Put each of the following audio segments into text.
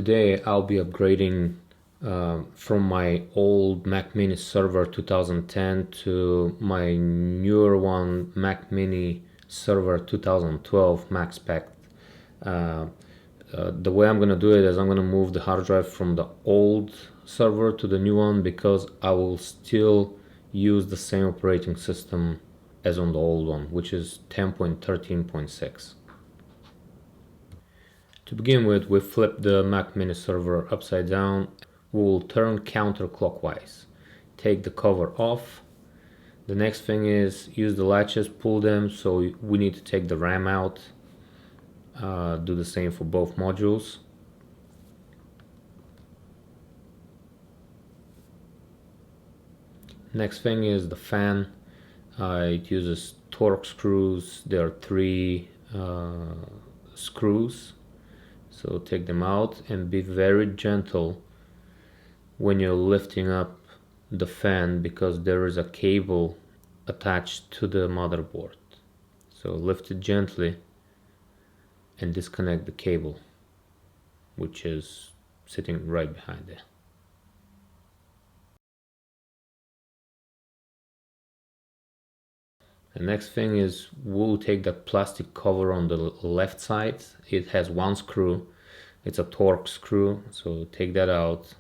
today I'll be upgrading from my old Mac Mini Server 2010 to my newer one, Mac Mini Server 2012 Max Spec. The way I'm gonna do it is I'm gonna move the hard drive from the old server to the new one, because I will still use the same operating system as on the old one, which is 10.13.6. To begin with, we flip the Mac Mini Server upside down. We will turn counterclockwise. Take the cover off. The next thing is use the latches, pull them, so we need to take the RAM out. Do the same for both modules. Next thing is the fan. It uses Torx screws. There are 3 screws. So take them out and be very gentle when you're lifting up the fan, because there is a cable attached to the motherboard. So lift it gently and disconnect the cable, which is sitting right behind there. The next thing is we'll take that plastic cover on the left side. It has 1 screw. It's a Torx screw, so take that out.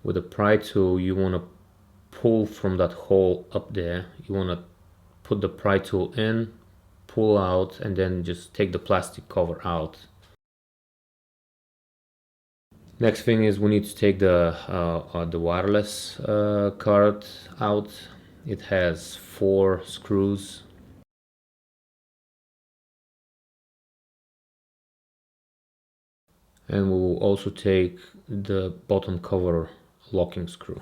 With a pry tool, you want to pull from that hole up there. You want to put the pry tool in, pull out, and then just take the plastic cover out. Next thing is we need to take the wireless card out. It has 4 screws. And we will also take the bottom cover locking screw.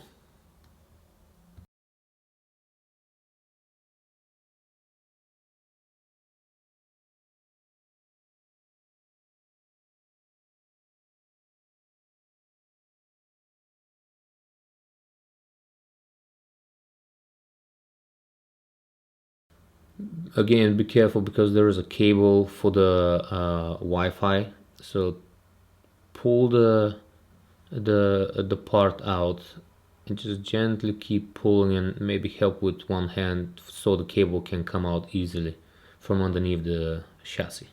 Again, be careful because there is a cable for the Wi-Fi, so pull the part out and just gently keep pulling, and maybe help with one hand so the cable can come out easily from underneath the chassis.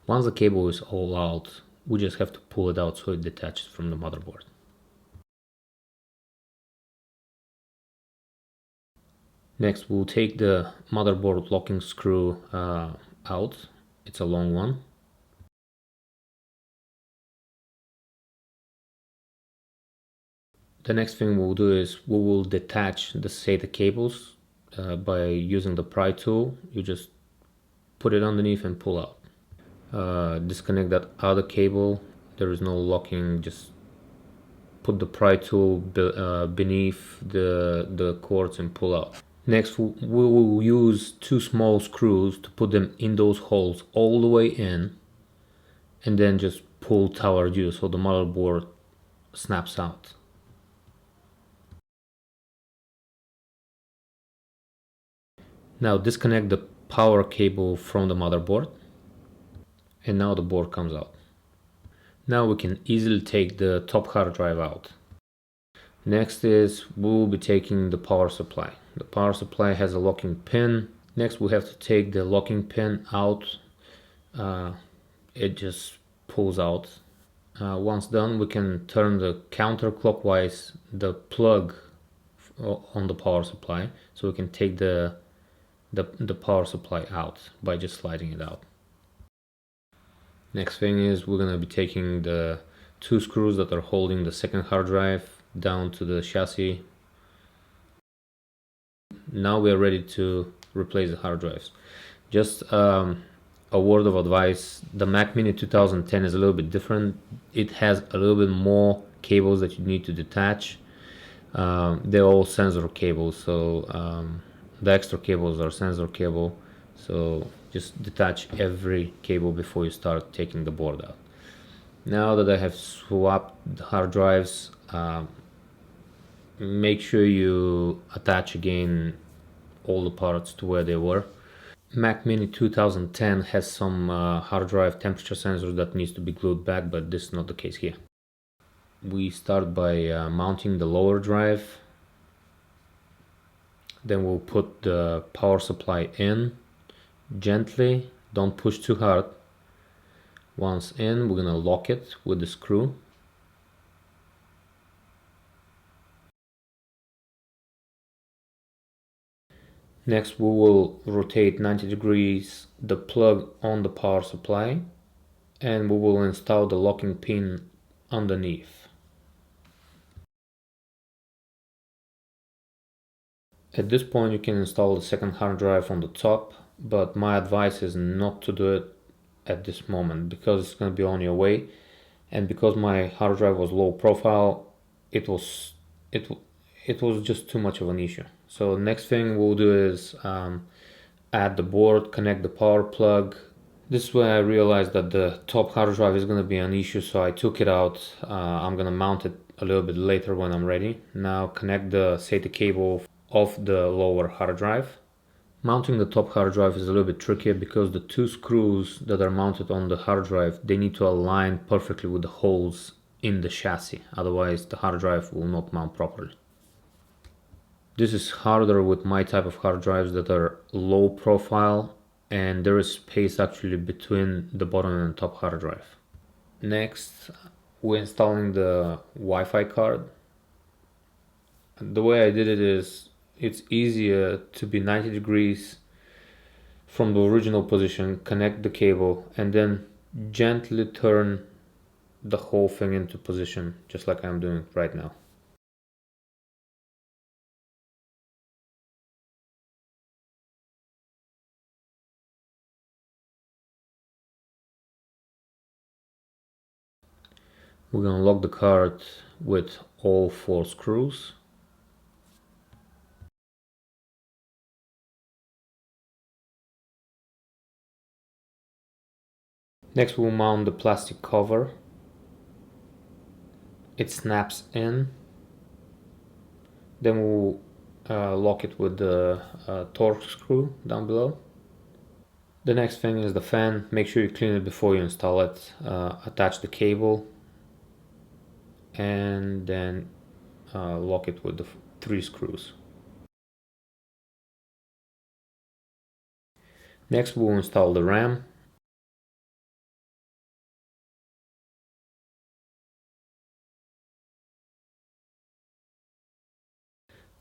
Once the cable is all out, we just have to pull it out so it detaches from the motherboard. Next, we'll take the motherboard locking screw out. It's a long one. The next thing we'll do is we will detach the SATA cables by using the pry tool. You just put it underneath and pull out. Disconnect that other cable. There is no locking, just put the pry tool beneath the cords and pull out. Next, we will use 2 small screws to put them in those holes all the way in, and then just pull toward you so the motherboard snaps out. Now disconnect the power cable from the motherboard, and now the board comes out. Now we can easily take the top hard drive out. Next is we'll be taking the power supply. The power supply has a locking pin. Next we have to take the locking pin out. It just pulls out. Once done, we can turn the counterclockwise the plug on the power supply, so we can take the power supply out by just sliding it out. Next thing is we're gonna be taking the 2 screws that are holding the second hard drive down to the chassis. Now we are ready to replace the hard drives. Just a word of advice: the Mac Mini 2010 is a little bit different. It has a little bit more cables that you need to detach. They're all sensor cables, so the extra cables are sensor cable, so just detach every cable before you start taking the board out. Now that I have swapped the hard drives, make sure you attach again all the parts to where they were. Mac Mini 2010 has some hard drive temperature sensors that needs to be glued back, but this is not the case here. We start by mounting the lower drive. Then we'll put the power supply in gently, don't push too hard. Once in, we're gonna lock it with the screw. Next, we will rotate 90 degrees the plug on the power supply, and we will install the locking pin underneath. At this point, you can install the second hard drive on the top, but my advice is not to do it at this moment because it's going to be on your way, and because my hard drive was low profile, it was just too much of an issue. So next thing we'll do is add the board, connect the power plug. This is where I realized that the top hard drive is going to be an issue, so I took it out. I'm going to mount it a little bit later when I'm ready. Now connect the SATA cable of the lower hard drive. Mounting the top hard drive is a little bit trickier because the two screws that are mounted on the hard drive, they need to align perfectly with the holes in the chassis, otherwise the hard drive will not mount properly. This is harder with my type of hard drives that are low profile, and there is space actually between the bottom and top hard drive. Next, we're installing the Wi-Fi card. The way I did it is, it's easier to be 90 degrees from the original position, connect the cable, and then gently turn the whole thing into position, just like I'm doing right now. We're gonna lock the card with all 4 screws. Next we'll mount the plastic cover. It snaps in. Then we'll lock it with the torque screw down below. The next thing is the fan. Make sure you clean it before you install it. Attach the cable and then lock it with the 3 screws. Next we'll install the RAM.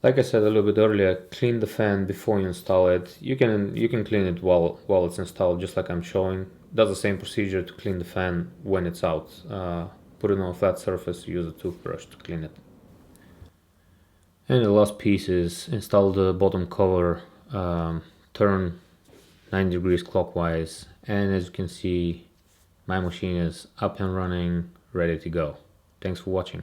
Like I said a little bit earlier, clean the fan before you install it. You can clean it while it's installed, just like I'm showing. Does the same procedure to clean the fan when it's out. Put it on a flat surface, use a toothbrush to clean it. And the last piece is install the bottom cover, turn 90 degrees clockwise, and as you can see, my machine is up and running, ready to go. Thanks for watching.